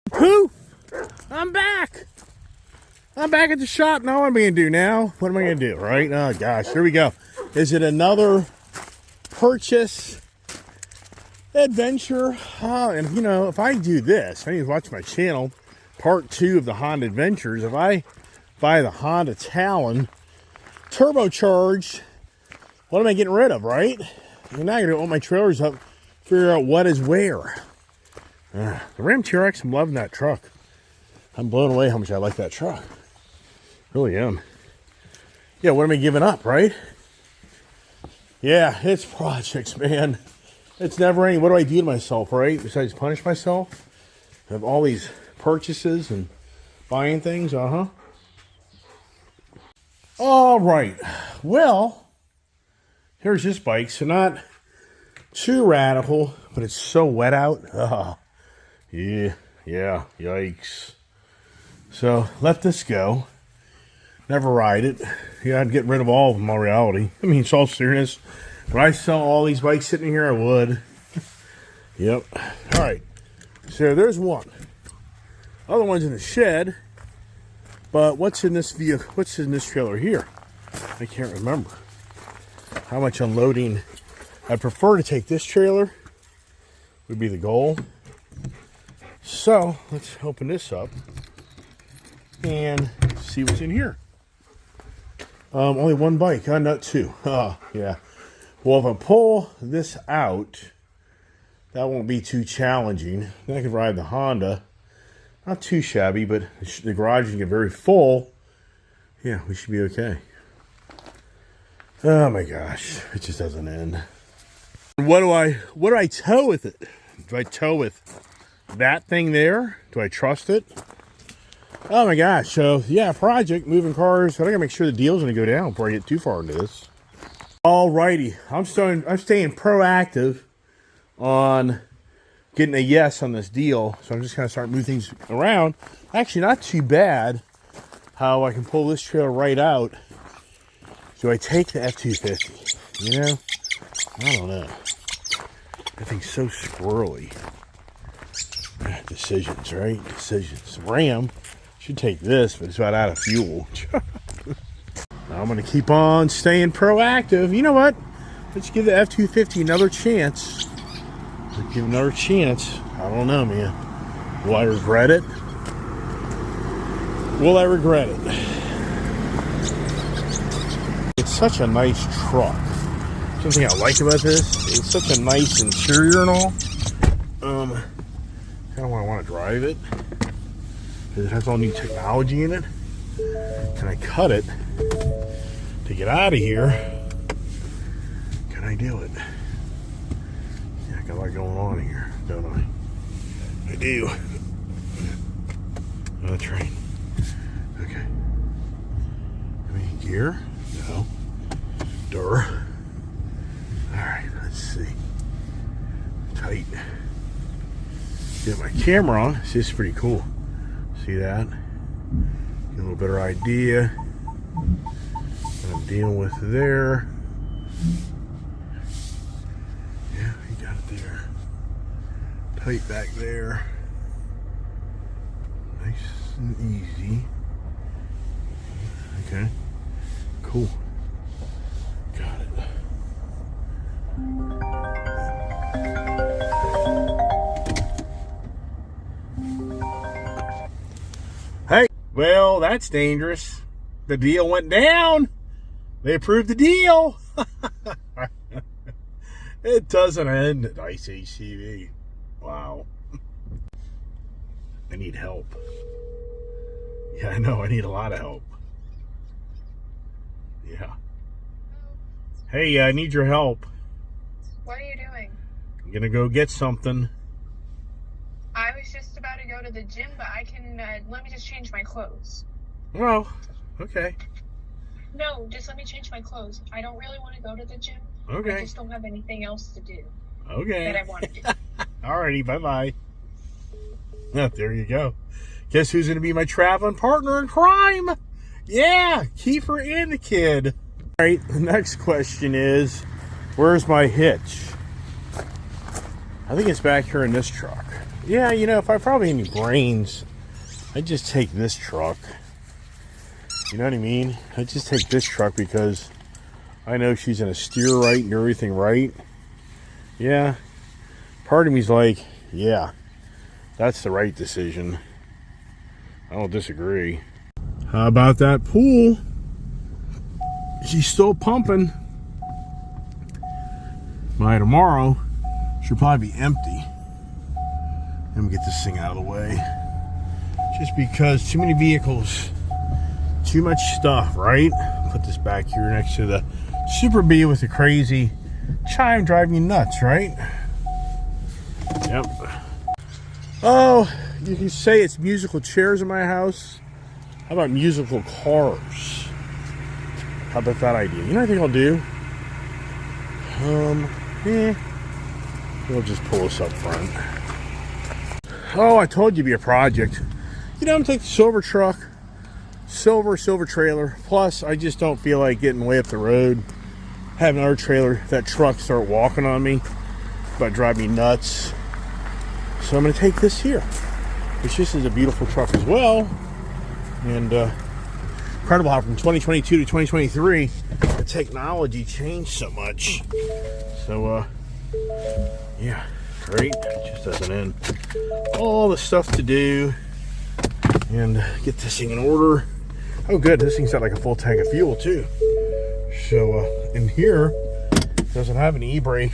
Pooh! I'm back! I'm back at the shop. Now what am I going to do now? What am I going to do, right? Oh, gosh. Here we go. Is it another purchase adventure? And, you know, if I do this, I need to watch my channel, part 2 of the Honda Adventures. If I buy the Honda Talon turbocharged, what am I getting rid of, right? And now I got to open my trailers up, figure out what is where. The Ram TRX, I'm loving that truck. I'm blown away how much I like that truck. Really am. Yeah, what am I giving up, right? Yeah, it's projects, man. It's never ending. What do I do to myself, right? Besides punish myself? I have all these purchases and buying things, All right. Well, here's this bike. So not too radical, but it's so wet out. Yeah, yikes. So let this go. Never ride it. Yeah, I'd get rid of all of them in reality. I mean, it's all serious. Would I sell all these bikes sitting here? I would. Yep. All right. So there's one. Other one's in the shed. But what's in this vehicle? What's in this trailer here? I can't remember. How much unloading? I'd prefer to take this trailer. Would be the goal. So let's open this up and see what's in here. Only one bike, not two. Yeah. Well, if I pull this out, that won't be too challenging. Then I can ride the Honda. Not too shabby, but the garage can get very full. Yeah, we should be okay. Oh my gosh, it just doesn't end. What do I tow with it? Do I tow with that thing there? Do I trust it? Oh my gosh. So yeah, project, moving cars. I gotta make sure the deal's gonna go down before I get too far into this. Alrighty. I'm staying proactive on getting a yes on this deal. So I'm just gonna start moving things around. Actually, not too bad how I can pull this trailer right out. Do I take the F-250? You know? I don't know. That thing's so squirrely. Decisions, right? Decisions. Ram should take this, but it's about out of fuel. I'm going to keep on staying proactive. You know what? Let's give the F-250 another chance. Let's give it another chance. I don't know, man. Will I regret it? Will I regret it? It's such a nice truck. Something I like about this, it's such a nice interior and all. I don't want to drive it because it has all new technology in it. Can I cut it to get out of here? Can I do it? Yeah, I got a lot going on here, don't I? I do. Another train. Okay. Any gear? No. Door. Alright, let's see. Tight. Get my camera on. See, this is pretty cool. See that? Get a little better idea what I'm dealing with there. Yeah, you got it there. Tight back there. Nice and easy. Okay. Cool. Got it. Hey, well, that's dangerous. The deal went down. They approved the deal. It doesn't end at Ice HCV. Wow. I need help. Yeah, I know. I need a lot of help. Yeah. Hey, I need your help. What are you doing? I'm gonna go get something. I was just about to go to the gym, but I can, let me just change my clothes. Well, okay. No, just let me change my clothes. I don't really want to go to the gym. Okay. I just don't have anything else to do Okay. that I want to do. Alrighty, bye-bye. Oh, there you go. Guess who's gonna be my traveling partner in crime? Yeah, Kiefer and the kid. Alright, the next question is, where's my hitch? I think it's back here in this truck. Yeah, you know, if I probably had any brains, I'd just take this truck. You know what I mean? I'd just take this truck because I know she's gonna steer right and do everything right. Yeah. Part of me's like, yeah, that's the right decision. I don't disagree. How about that pool? She's still pumping. By tomorrow, she'll probably be empty. Let me get this thing out of the way. Just because too many vehicles, too much stuff, right? Put this back here next to the Super Bee with the crazy chime driving you nuts, right? Yep. Oh, you can say it's musical chairs in my house. How about musical cars? How about that idea? You know what I think I'll do? We'll just pull this up front. Oh, I told you it'd be a project. You know, I'm taking the silver truck, silver trailer. Plus, I just don't feel like getting way up the road. Have another trailer, that truck start walking on me. About drive me nuts. So I'm going to take this here, which just is a beautiful truck as well. And incredible how from 2022 to 2023, the technology changed so much. So, yeah, great. It just doesn't end. All the stuff to do and get this thing in order. Oh, good. This thing's got like a full tank of fuel, too. So, in here, doesn't have an e-brake.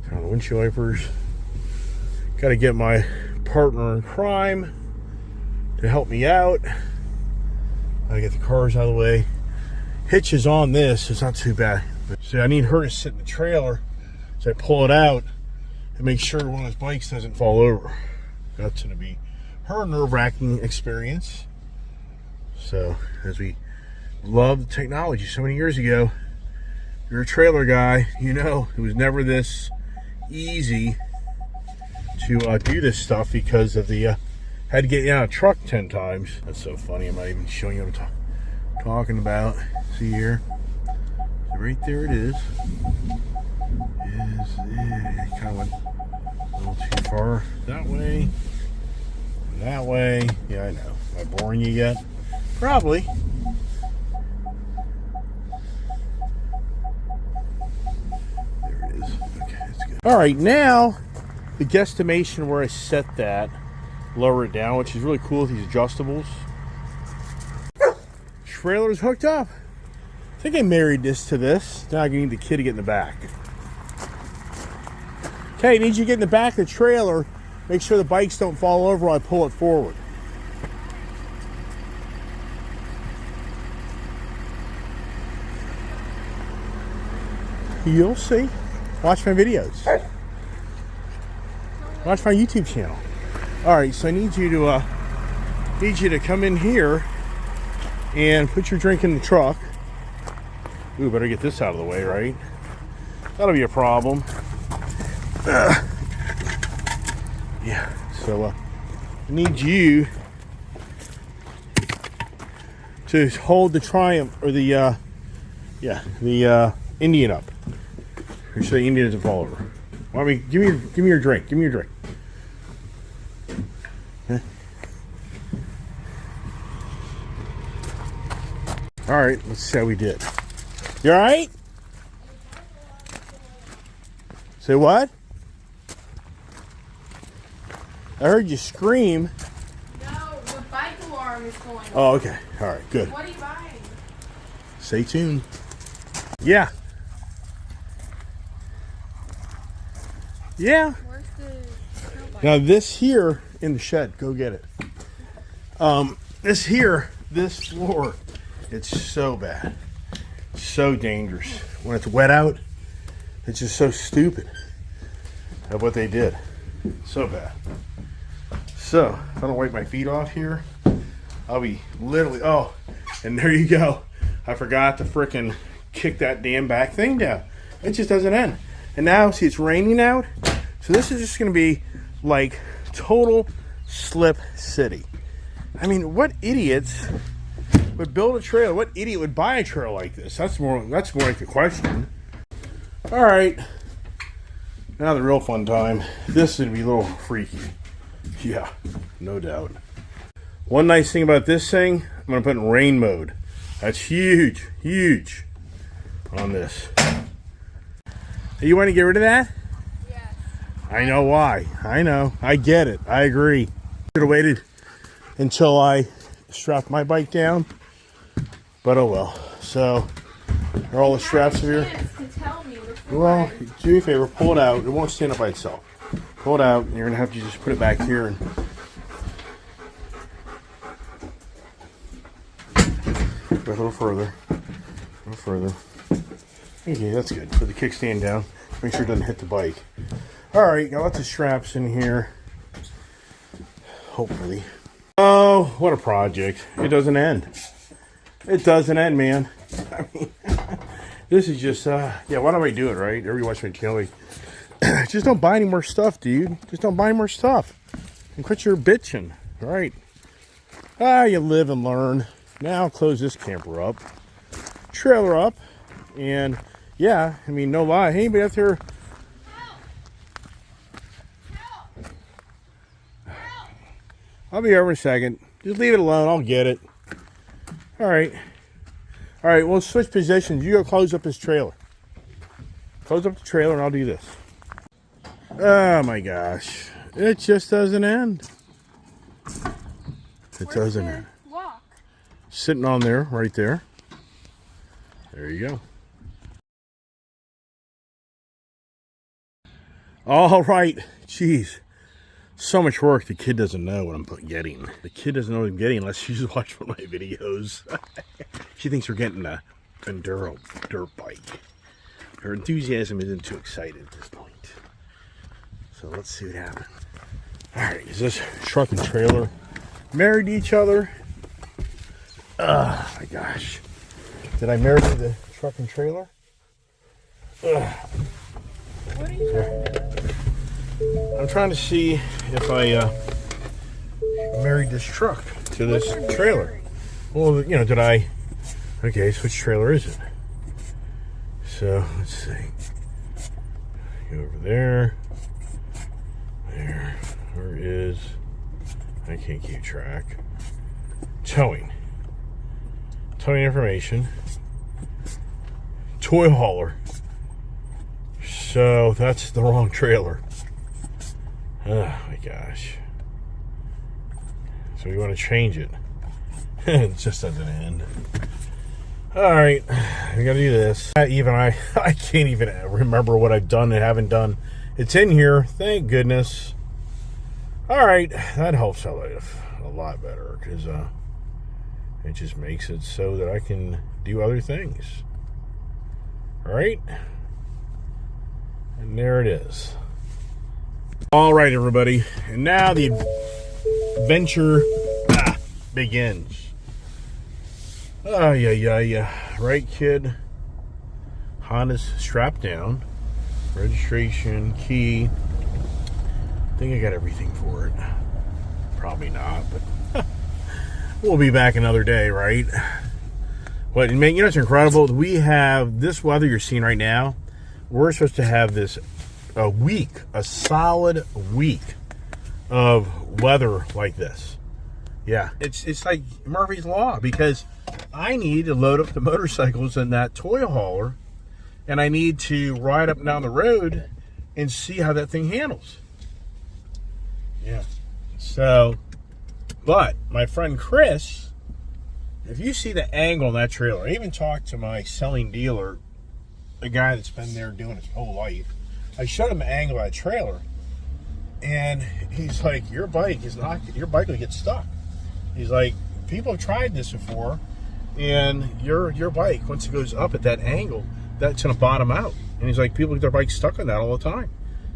Turn on the windshield wipers. Got to get my partner in crime to help me out. I get the cars out of the way. Hitch is on this, so it's not too bad. So I need her to sit in the trailer so I pull it out and make sure one of those bikes doesn't fall over. That's going to be her nerve-wracking experience. So, as we love the technology so many years ago, if you're a trailer guy, you know it was never this easy to do this stuff because of the had to get you out of a truck 10 times. That's so funny. I'm not even showing you what I'm talking about. See here? So right there it is. Kind of went a little too far that way. That way. Yeah, I know. Am I boring you yet? Probably. There it is. Okay, that's good. All right, now the guesstimation where I set that, lower it down, which is really cool with these adjustables. Trailer's hooked up. I think I married this to this. Now I need the kid to get in the back. Okay, I need you to get in the back of the trailer. Make sure the bikes don't fall over while I pull it forward. You'll see. Watch my videos. Watch my YouTube channel. All right, so I need you to come in here and put your drink in the truck. Ooh, better get this out of the way, right? That'll be a problem. Yeah. So I need you to hold the Triumph or the Indian up. Make sure the Indian doesn't fall over. Give me your drink. Give me your drink. All right, let's see how we did. You all right? Say what? I heard you scream. No, the bike alarm is going on. Oh, okay. All right, good. What are you buying? Stay tuned. Yeah. Yeah. Where's the snow bike? Now this here in the shed, go get it. This here, this floor, it's so bad. So dangerous. When it's wet out, it's just so stupid of what they did. So bad. So, if I don't wipe my feet off here, I'll be literally, oh, and there you go. I forgot to frickin' kick that damn back thing down. It just doesn't end. And now, see, it's raining out. So this is just going to be like total slip city. I mean, what idiots would build a trailer? What idiot would buy a trailer like this? That's more like the question. All right. Now the real fun time. This would be a little freaky. Yeah, no doubt. One nice thing about this thing, I'm going to put in rain mode. That's huge, huge on this. You want to get rid of that? Yes. I know why. I know. I get it. I agree. Should have waited until I strapped my bike down. But oh well. So, are all the straps here? Well, do me a favor, pull it out. It won't stand up by itself. Pull it out, and you're going to have to just put it back here. And go a little further. A little further. Okay, that's good. Put the kickstand down. Make sure it doesn't hit the bike. Alright, got lots of straps in here. Hopefully. Oh, what a project. It doesn't end. It doesn't end, man. I mean, this is just, yeah, why don't I do it, right? Everybody watch my channel. Just don't buy any more stuff, dude. Just don't buy any more stuff. And quit your bitching, right? You live and learn. Now close this camper up. Trailer up. And, yeah, I mean, no lie. Hey, anybody out there? I'll be over in a second. Just leave it alone. I'll get it. All right. All right, we'll switch positions. You go close up this trailer. Close up the trailer and I'll do this. Oh my gosh. It just doesn't end. It doesn't end. Lock? Sitting on there, right there. There you go. All right. Jeez. So much work. The kid doesn't know what I'm getting. The kid doesn't know what I'm getting unless she's watched one of my videos. She thinks we're getting a Enduro dirt bike. Her enthusiasm isn't too excited at this point. So let's see what happens. Alright, is this truck and trailer married to each other? Oh my gosh. Did I marry the truck and trailer? What are you trying to do? I'm trying to see if I married this truck to this trailer. Well, you know, did I? Okay, so which trailer is it? So, let's see. Go over there. There. Where is... I can't keep track. Towing. Towing information. Toy hauler. So, that's the wrong trailer. Oh my gosh. So we want to change it. It just doesn't end. Alright, we gotta do this. Even I can't even remember what I've done and haven't done. It's in here, thank goodness. Alright, that helps out a lot better because it just makes it so that I can do other things. Alright? And there it is. All right, everybody, and now the adventure begins. Oh, yeah. Right, kid? Honda's strapped down. Registration, key. I think I got everything for it. Probably not, but we'll be back another day, right? But, man, you know what's incredible? We have this weather you're seeing right now. We're supposed to have this a solid week of weather like this. Yeah, it's like Murphy's Law, because I need to load up the motorcycles in that toy hauler, and I need to ride up and down the road and see how that thing handles. Yeah. So, but my friend Chris, if you see the angle on that trailer, I even talked to my selling dealer, a guy that's been there doing his whole life. I showed him the angle of that trailer, and he's like, your bike will get stuck. He's like, people have tried this before, and your bike, once it goes up at that angle, that's going to bottom out. And he's like, people get their bikes stuck on that all the time.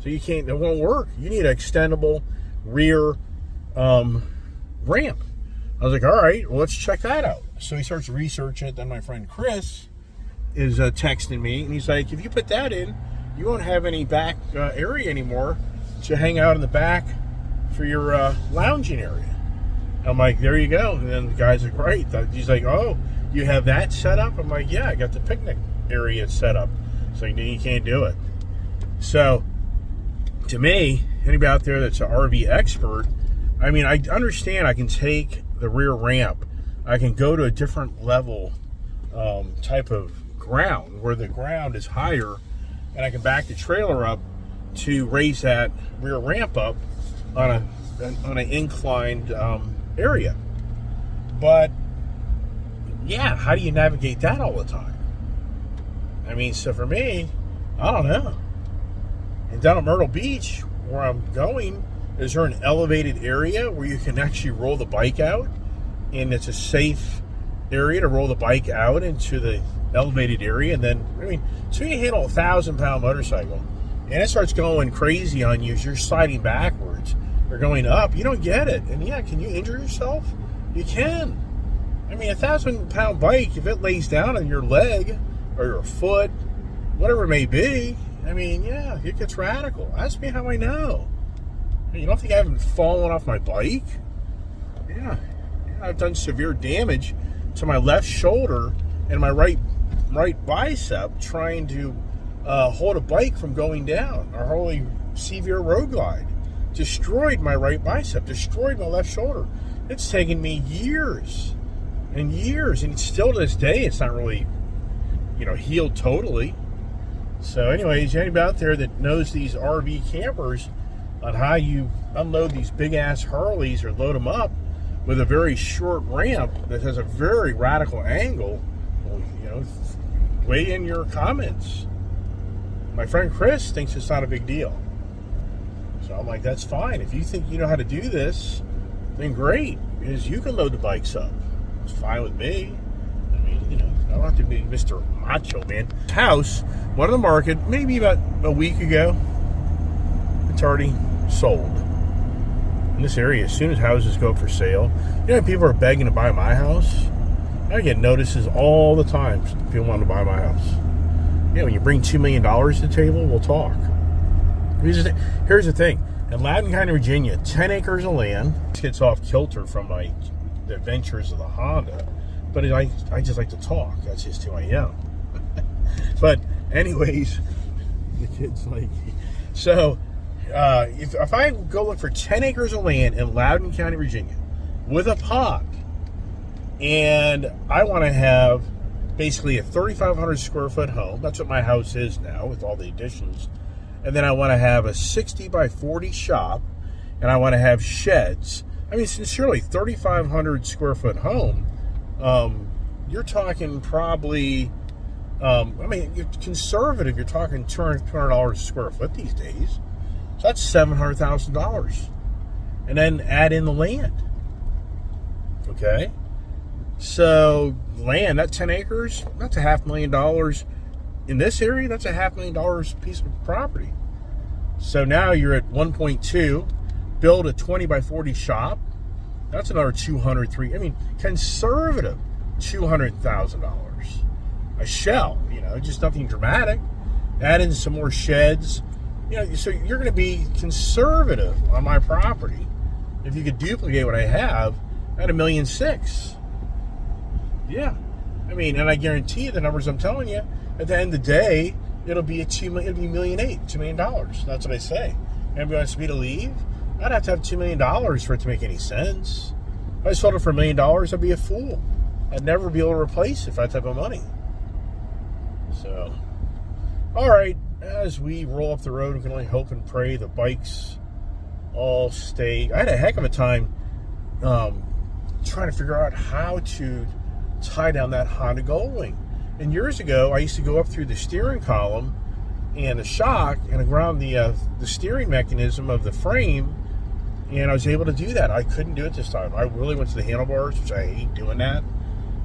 So you can't, it won't work. You need an extendable rear ramp. I was like, all right, well, let's check that out. So he starts researching it. Then my friend Chris is texting me, and he's like, if you put that in, you won't have any back area anymore to hang out in the back for your lounging area. I'm like, there you go. And then the guy's like, right. He's like, oh, you have that set up? I'm like, yeah, I got the picnic area set up. So you can't do it. So to me, anybody out there that's an RV expert, I mean, I understand I can take the rear ramp. I can go to a different level type of ground where the ground is higher, and I can back the trailer up to raise that rear ramp up on an inclined area. But yeah, how do you navigate that all the time? I mean, so for me, I don't know. And down at Myrtle Beach, where I'm going, is there an elevated area where you can actually roll the bike out? And it's a safe area to roll the bike out into the elevated area. And then, I mean, so you handle a 1,000-pound motorcycle, and it starts going crazy on you as you're sliding backwards or going up. You don't get it. And yeah, can you injure yourself? You can. I mean, a 1,000-pound bike, if it lays down on your leg or your foot, whatever it may be, I mean, yeah, it gets radical. Ask me how I know. You don't think I haven't fallen off my bike? Yeah, I've done severe damage to my left shoulder and my right bicep trying to hold a bike from going down. Our holy severe road glide destroyed my right bicep, destroyed my left shoulder. It's taken me years and years, and still to this day, it's not really, healed totally. So anyways, anybody out there that knows these RV campers on how you unload these big-ass Harleys or load them up with a very short ramp that has a very radical angle, well, weigh in your comments. My friend Chris thinks it's not a big deal. So I'm like, that's fine. If you think you know how to do this, then great, because you can load the bikes up. It's fine with me. I mean, I don't have to be Mr. Macho Man. House, went on the market maybe about a week ago. It's already sold. In this area, as soon as houses go up for sale, people are begging to buy my house. I get notices all the time. People want to buy my house. When you bring $2 million to the table, we'll talk. Here's the thing. In Loudoun County, Virginia, 10 acres of land. This gets off kilter from the adventures of the Honda. But I just like to talk. That's just who I am. But anyways, the kid's like... So, if I go look for 10 acres of land in Loudoun County, Virginia, with a pond, and I want to have basically a 3,500 square foot home. That's what my house is now with all the additions. And then I want to have a 60 by 40 shop, and I want to have sheds. I mean, sincerely, 3,500 square foot home. You're talking probably, you're conservative. You're talking $200 a square foot these days. So that's $700,000. And then add in the land. Okay? So land, that 10 acres, that's $500,000. In this area, that's $500,000 piece of property. So now you're at 1.2. Build a 20 by 40 shop. That's another $203,000. I mean, conservative $200,000. A shell, just nothing dramatic. Add in some more sheds. So you're going to be conservative on my property. If you could duplicate what I have, at $1.6 million. Yeah. I mean, and I guarantee you the numbers I'm telling you, at the end of the day, it'll be $1.8 million, $2 million. That's what I say. Anybody wants me to leave? I'd have to have $2 million for it to make any sense. If I sold it for $1 million, I'd be a fool. I'd never be able to replace it for that type of money. So, all right, as we roll up the road, we can only hope and pray the bikes all stay. I had a heck of a time trying to figure out how to tie down that Honda Goldwing. And years ago, I used to go up through the steering column and the shock and around the steering mechanism of the frame, and I was able to do that. I couldn't do it this time. I really went to the handlebars, which I hate doing that.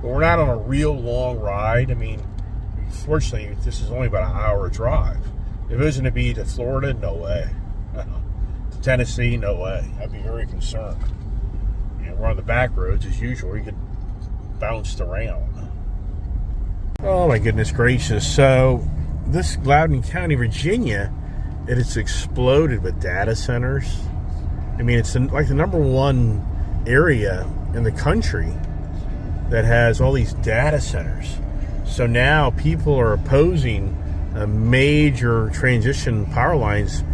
But we're not on a real long ride. I mean, fortunately, this is only about an hour drive. If it was going to be to Florida, no way. To Tennessee, no way. I'd be very concerned. We're on the back roads as usual. You get bounced around. Oh my goodness gracious. So this Loudoun County, Virginia, it has exploded with data centers. I mean, it's like the #1 area in the country that has all these data centers. So now people are opposing major transition power lines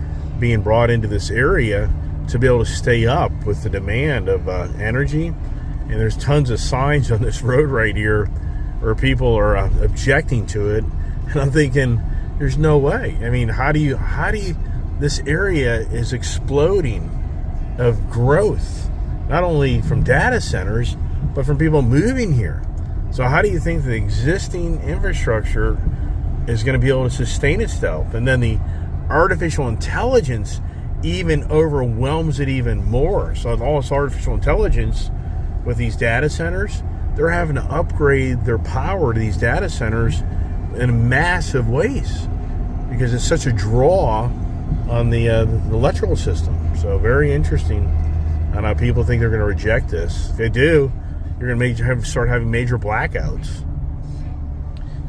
being brought into this area to be able to stay up with the demand of energy. And there's tons of signs on this road right here where people are objecting to it. And I'm thinking, there's no way. I mean, how do you, this area is exploding of growth, not only from data centers, but from people moving here. So how do you think the existing infrastructure is going to be able to sustain itself? And then the artificial intelligence even overwhelms it even more. So all this artificial intelligence with these data centers, they're having to upgrade their power to these data centers in massive ways because it's such a draw on the electrical system. So very interesting on how people think they're going to reject this. If they do, you're going to start having major blackouts,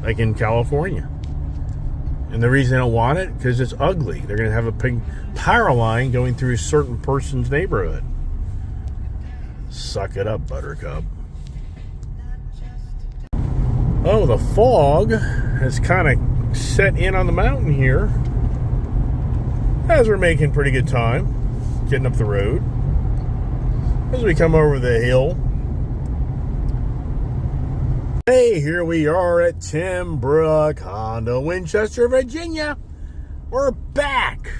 like in California. And the reason they don't want it, because it's ugly. They're going to have a big power line going through a certain person's neighborhood. Suck it up, Buttercup. Oh, the fog has kind of set in on the mountain here as we're making pretty good time getting up the road. As we come over the hill. Hey, here we are at Timbrook Honda, Winchester, Virginia. We're back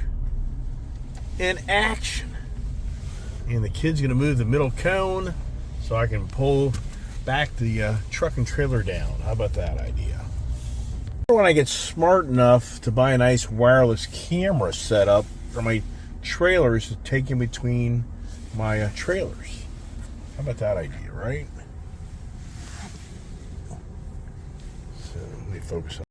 in action. And the kid's going to move the middle cone so I can pull back the truck and trailer down. How about that idea? When I get smart enough to buy a nice wireless camera setup for my trailers to take in between my trailers. How about that idea, right? So let me focus on